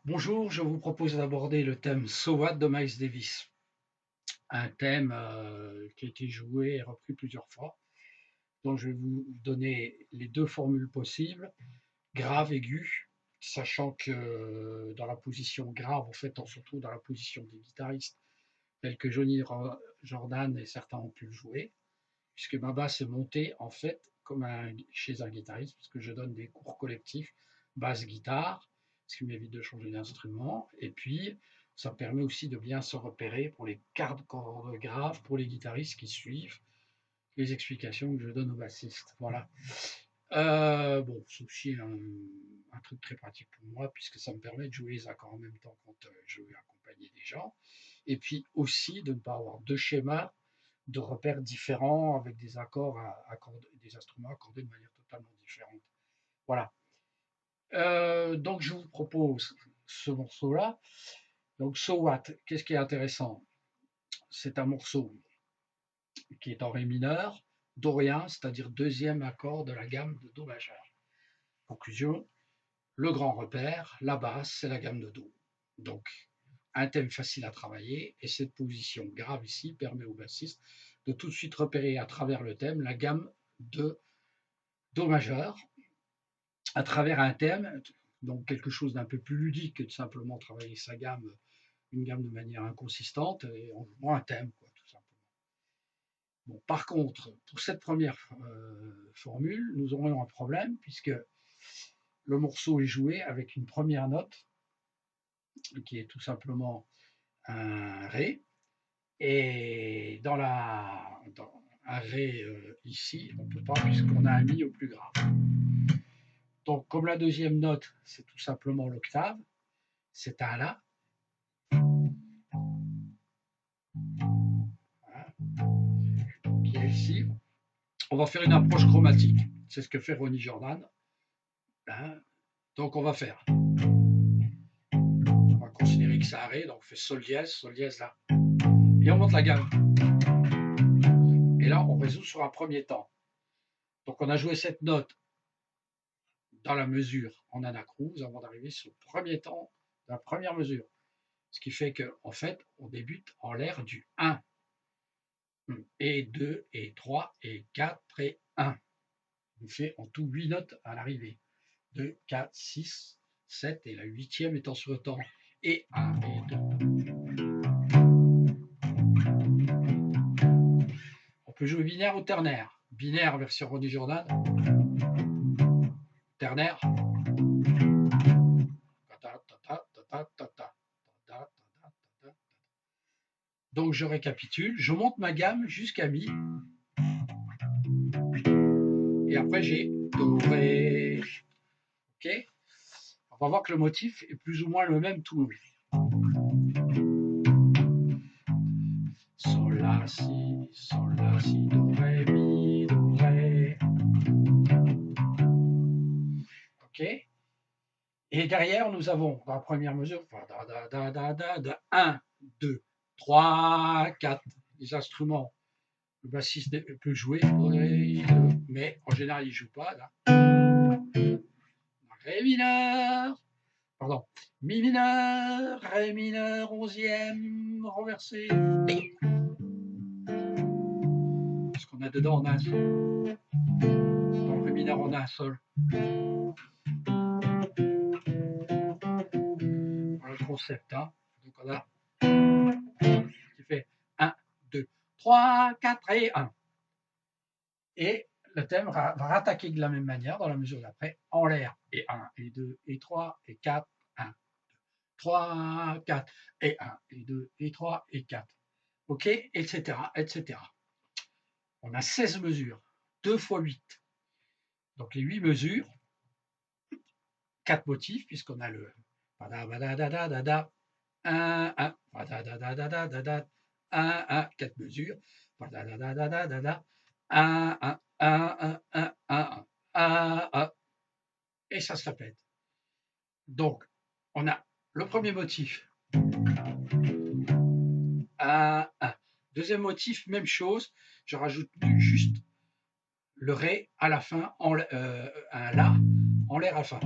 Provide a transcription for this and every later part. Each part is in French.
Bonjour, je vous propose d'aborder le thème So What de Miles Davis, un thème qui a été joué et repris plusieurs fois. Donc je vais vous donner les deux formules possibles, grave, aigu, sachant que dans la position grave, en fait, on se retrouve dans la position des guitaristes tels que Johnny Jordan et certains ont pu le jouer, puisque ma basse est montée en fait comme chez un guitariste, puisque je donne des cours collectifs basse-guitare, ce qui m'évite de changer d'instrument. Et puis, ça permet aussi de bien se repérer pour les cordes graves, pour les guitaristes qui suivent les explications que je donne aux bassistes. Voilà. Bon, c'est aussi un truc très pratique pour moi, puisque ça me permet de jouer les accords en même temps quand je veux accompagner des gens. Et puis aussi de ne pas avoir deux schémas de repères différents avec des accords des instruments accordés de manière totalement différente. Voilà. Donc je vous propose ce morceau-là. Donc So What, qu'est-ce qui est intéressant? C'est un morceau qui est en ré mineur, dorien, c'est-à-dire deuxième accord de la gamme de do majeur. Conclusion, le grand repère, la basse, c'est la gamme de do. Donc un thème facile à travailler et cette position grave ici permet au bassiste de tout de suite repérer à travers le thème la gamme de do majeur à travers un thème, donc quelque chose d'un peu plus ludique que de simplement travailler sa gamme, une gamme de manière inconsistante, et on joue un thème, quoi, tout simplement. Bon, par contre, pour cette première formule, nous aurons un problème, puisque le morceau est joué avec une première note, qui est tout simplement un Ré, et dans un Ré ici, on ne peut pas, puisqu'on a un Mi au plus grave. Donc, comme la deuxième note, c'est tout simplement l'octave, c'est un La, qui est ici. On va faire une approche chromatique. C'est ce que fait Ronnie Jordan. Hein. Donc, on va faire. On va considérer que c'est un Ré, donc on fait Sol dièse là. Et on monte la gamme. Et là, on résout sur un premier temps. Donc, on a joué cette note dans la mesure en anacrouse avant d'arriver sur le premier temps de la première mesure. Ce qui fait qu'en fait, on débute en l'air du 1. Et 2, et 3, et 4, et 1. On fait en tout 8 notes à l'arrivée. 2, 4, 6, 7, et la huitième étant sur le temps. Et 1, et 2. On peut jouer binaire ou ternaire. Binaire version Ronnie Jordan. Ternaire. Donc je récapitule, je monte ma gamme jusqu'à Mi. Et après j'ai Do, Ré. Ok. On va voir que le motif est plus ou moins le même tout le Sol, La, Si, Do, Ré, Mi, Do, Ré. Ok. Et derrière, nous avons dans la première mesure, 1, 2, 3, 4. Les instruments, le bassiste peut jouer, mais en général, il ne joue pas. Là. Ré mineur, pardon, Mi mineur, Ré mineur, 11e, renversé. Parce qu'on a dedans, on a un sol. Dans le Ré mineur, on a un sol. Voilà le concept. Hein. Donc on a qui fait 1, 2, 3, 4 et 1. Et le thème va rattaquer de la même manière dans la mesure d'après, en l'air, et 1, et 2, et 3, et 4, 1, 2, 3, 4, et 1, et 2, et 3, et 4. OK, etc., etc. On a 16 mesures, 2 fois 8. Donc les 8 mesures, 4 motifs, puisqu'on a le 1, 1, 1, 1, 4 mesures, 1, 1, 1, 1, 1, 1, 1, et ça se répète. Donc, on a le premier motif, 1, 1. Deuxième motif, même chose, je rajoute juste le Ré à la fin, un La en l'air à la fin.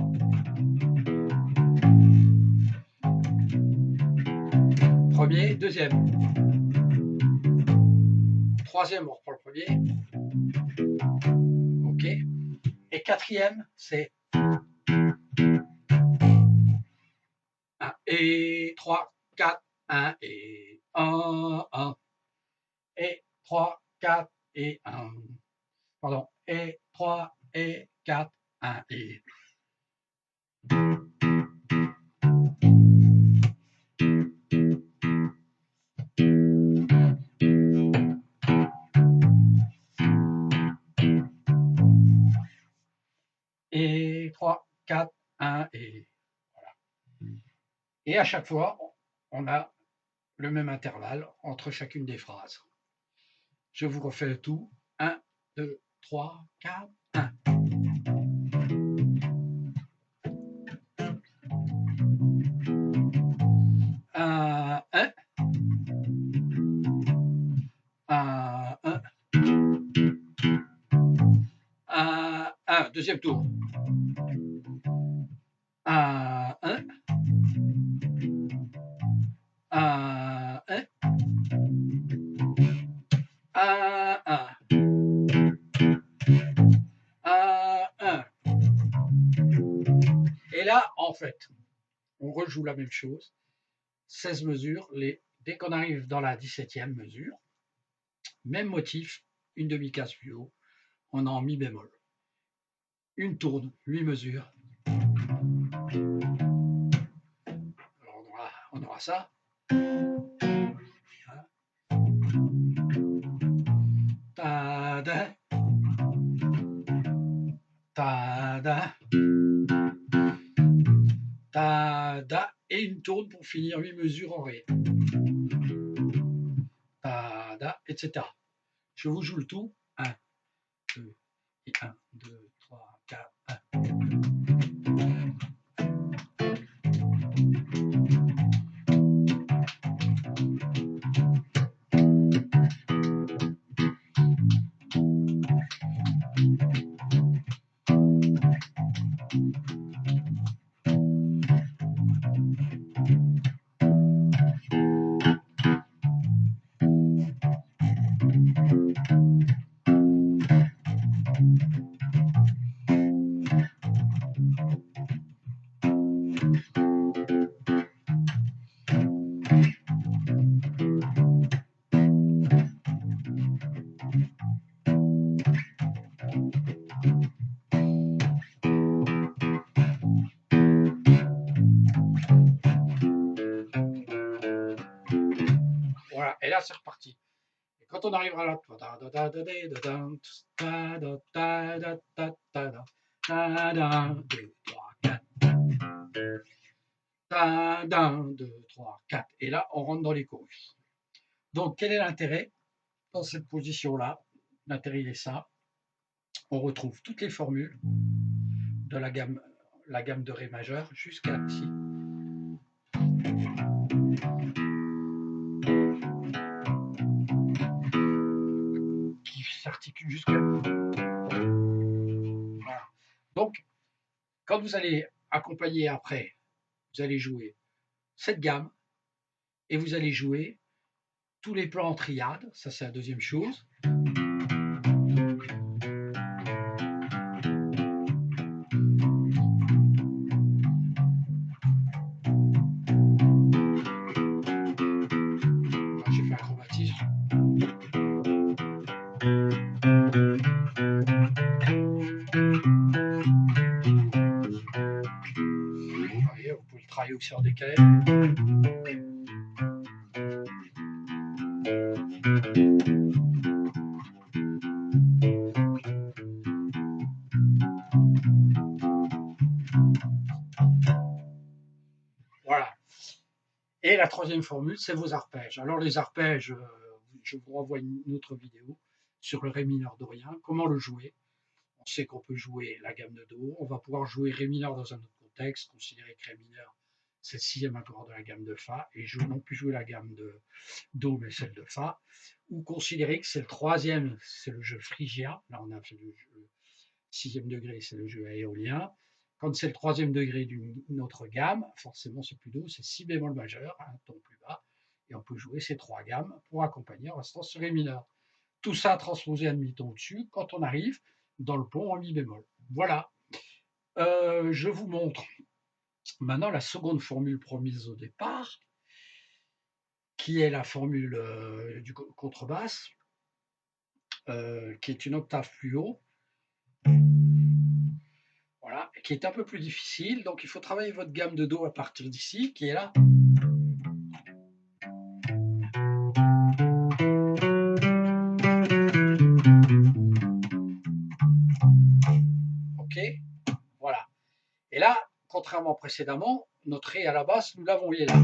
premier, deuxième. Troisième, on reprend le premier. OK. Et quatrième, c'est 1 et 3, 4, 1 et 1. Et 3, 4 et 1. Pardon. Et 3 et 4, 1 et. Et 3, 4, 1 et. Voilà. Et à chaque fois, on a le même intervalle entre chacune des phrases. Je vous refais le tout. 1, 2, 3, 4, 1. Un, 1. Un. Deuxième tour. 1, 1. 1, 1. 1. Et là, en fait, on rejoue la même chose. 16 mesures. Dès qu'on arrive dans la 17e mesure, même motif, une demi-case plus haut, on est en mi bémol. Une tourne, 8 mesures. Alors on aura ça. Ta-da. Ta-da. Ta-da. Et une tourne pour finir 8 mesures en ré. Ta-da, etc. Je vous joue le tout. 1, 2, et 1, 2, 3, 4, 1. Voilà, et là c'est reparti. Et quand on arrivera là, 1, 2, 3, 4. Et là, on rentre dans les chorus. Donc, quel est l'intérêt dans cette position-là? L'intérêt, il est ça. On retrouve toutes les formules de la gamme de Ré majeur jusqu'à ici. Qui s'articule jusqu'à. Voilà. Donc, quand vous allez accompagner après, vous allez jouer cette gamme et vous allez jouer tous les plans en triade. Ça, c'est la deuxième chose. J'ai fait un chromatisme. Vous voyez, vous pouvez le travailler aussi en décalé. Voilà. Et la troisième formule, c'est vos arpèges. Alors les arpèges, je vous renvoie une autre vidéo sur le Ré mineur dorien, comment le jouer. On sait qu'on peut jouer la gamme de Do, on va pouvoir jouer Ré mineur dans un autre contexte, considérer que Ré mineur c'est le sixième accord de la gamme de Fa, et non plus jouer la gamme de Do mais celle de Fa, ou considérer que c'est le troisième, c'est le jeu phrygia, là on a fait le jeu sixième degré, c'est le jeu aéolien. Quand c'est le troisième degré d'une autre gamme, forcément c'est plus Do, c'est si bémol majeur, un ton plus bas, Et on peut jouer ces trois gammes pour accompagner en restant sur Ré mineur. Tout ça transposé un demi-ton au-dessus quand on arrive dans le pont en Mi bémol. Voilà. Je vous montre maintenant la seconde formule promise au départ, qui est la formule du contrebasse, qui est une octave plus haut. Voilà, qui est un peu plus difficile. Donc il faut travailler votre gamme de Do à partir d'ici, qui est là. Ok, voilà. Et là, contrairement précédemment, notre Ré à la basse, nous l'avons, il est là.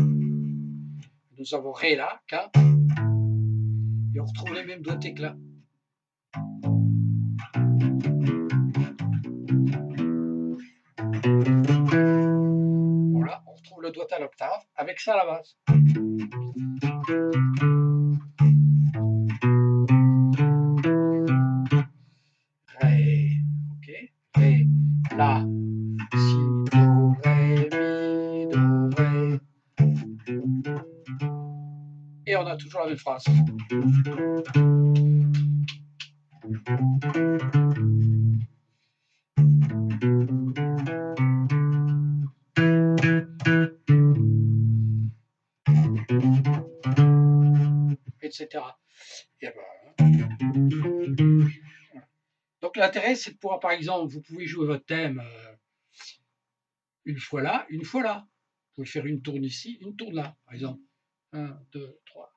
Nous avons Ré là, K, et on retrouve les mêmes doigtés que là. Voilà, on retrouve le doigt à l'octave avec ça à la base. Ré, ok, Ré, La, Si, Do, Ré, Mi, Do, Ré. Et on a toujours la même phrase. Etc. Et ben, donc l'intérêt, c'est de pouvoir, par exemple, vous pouvez jouer votre thème une fois là, une fois là. Vous pouvez faire une tourne ici, une tourne là, par exemple. 1, 2, 3.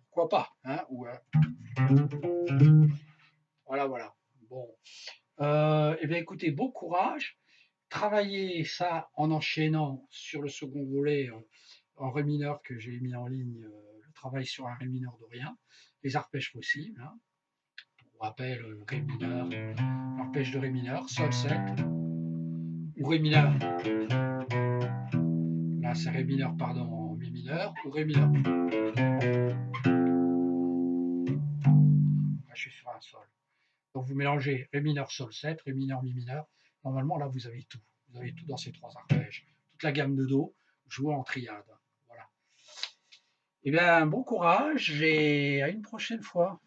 Pourquoi pas, hein, ou, voilà, voilà. Bon. Eh bien, écoutez, bon courage. Travaillez ça en enchaînant sur le second volet en Ré mineur que j'ai mis en ligne, le travail sur un Ré mineur dorien, les arpèges possibles. Hein. Pour rappel, Ré mineur, arpège de Ré mineur, Sol 7, ou Ré mineur. Là, c'est Ré mineur, pardon, en Mi mineur, ou Ré mineur. Là, je suis sur un Sol. Donc, vous mélangez Ré mineur, Sol 7, Ré mineur, Mi mineur. Normalement, là, vous avez tout. Vous avez tout dans ces trois arpèges. Toute la gamme de Do, jouée en triade. Voilà. Eh bien, bon courage et à une prochaine fois.